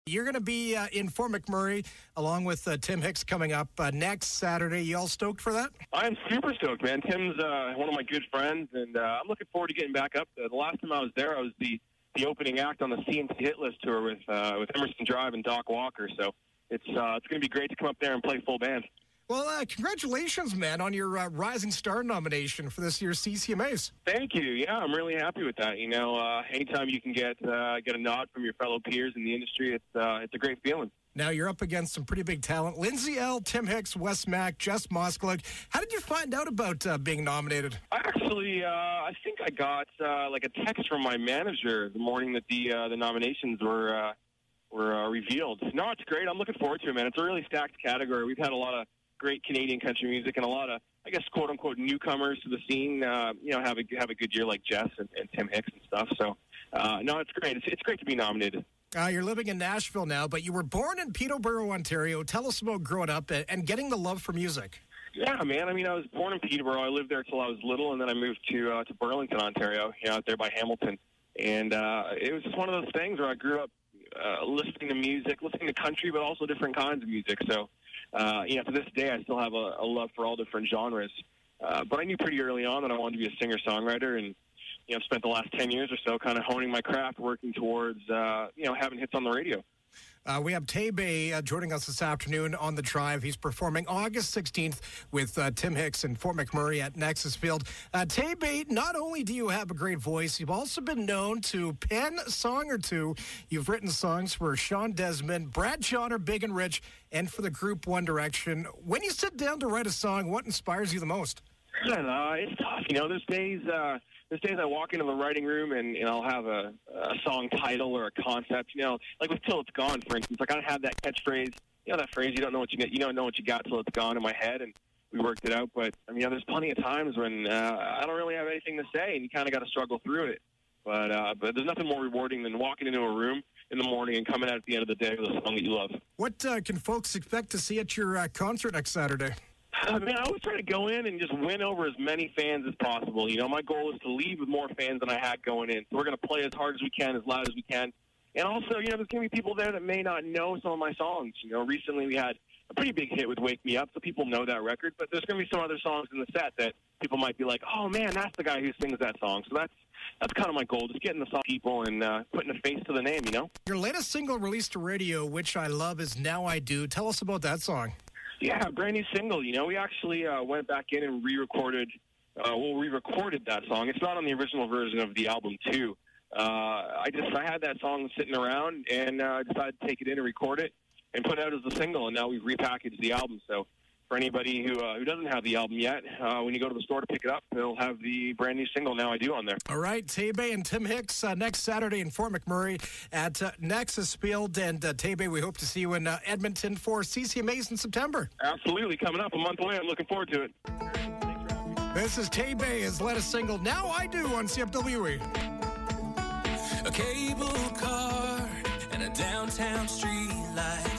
You're going to be in Fort McMurray along with Tim Hicks coming up next Saturday. You all stoked for that? I'm super stoked, man. Tim's one of my good friends, and I'm looking forward to getting back up there. The last time I was there, I was the opening act on the CNC Hit List tour with Emerson Drive and Doc Walker. So it's going to be great to come up there and play full band. Well, congratulations, man, on your Rising Star nomination for this year's CCMAs. Thank you. Yeah, I'm really happy with that. You know, anytime you can get a nod from your fellow peers in the industry, it's a great feeling. Now you're up against some pretty big talent: Lindsay Ell, Tim Hicks, Wes Mack, Jess Moskalik. How did you find out about being nominated? I think I got like a text from my manager the morning that the nominations were revealed. No, it's great. I'm looking forward to it, man. It's a really stacked category. We've had a lot of great Canadian country music and a lot of, I guess, quote unquote newcomers to the scene. Have a good year like Jess and Tim Hicks and stuff. So no, it's great. It's great to be nominated. You're living in Nashville now, but you were born in Peterborough, Ontario. Tell us about growing up and getting the love for music. Yeah, man. I mean, I was born in Peterborough. I lived there till I was little, and then I moved to Burlington, Ontario, out there by Hamilton. And it was just one of those things where I grew up listening to music, listening to country, but also different kinds of music. So, to this day, I still have a love for all different genres. But I knew pretty early on that I wanted to be a singer-songwriter, and I've spent the last 10 years or so kind of honing my craft, working towards, having hits on the radio. We have Tay Bay joining us this afternoon on The Drive. He's performing August 16th with Tim Hicks in Fort McMurray at Nexus Field. Tay Bay, not only do you have a great voice, you've also been known to pen a song or two. You've written songs for Sean Desmond, Brad Johnner, Big and Rich, and for the group One Direction. When you sit down to write a song, what inspires you the most? It's tough. There's days I walk into the writing room and I'll have a song title or a concept, like with Till It's Gone, for instance. Like I have that catchphrase, that phrase, you don't know what you got till it's gone in my head, and we worked it out. But, there's plenty of times when I don't really have anything to say, and you kind of got to struggle through it. But there's nothing more rewarding than walking into a room in the morning and coming out at the end of the day with a song that you love. What can folks expect to see at your concert next Saturday? Man, I always try to go in and just win over as many fans as possible. My goal is to leave with more fans than I had going in. So we're going to play as hard as we can, as loud as we can. And also, there's going to be people there that may not know some of my songs. Recently we had a pretty big hit with Wake Me Up, so people know that record. But there's going to be some other songs in the set that people might be like, oh, man, that's the guy who sings that song. So that's kind of my goal, just getting the song people and putting a face to the name, Your latest single released to radio, Which I Love, is Now I Do. Tell us about that song. Yeah, brand new single. We actually went back in and re-recorded that song. It's not on the original version of the album, too. I had that song sitting around and decided to take it in and record it and put it out as a single, and now we've repackaged the album. So for anybody who doesn't have the album yet, when you go to the store to pick it up, they'll have the brand new single, Now I Do, on there. All right, Tay Bay and Tim Hicks next Saturday in Fort McMurray at Nexus Field. And Tay Bay, we hope to see you in Edmonton for CCMAs in September. Absolutely. Coming up a month away. I'm looking forward to it. This is Tay Bay, his latest single, Now I Do, on CFWE. A cable car and a downtown street light.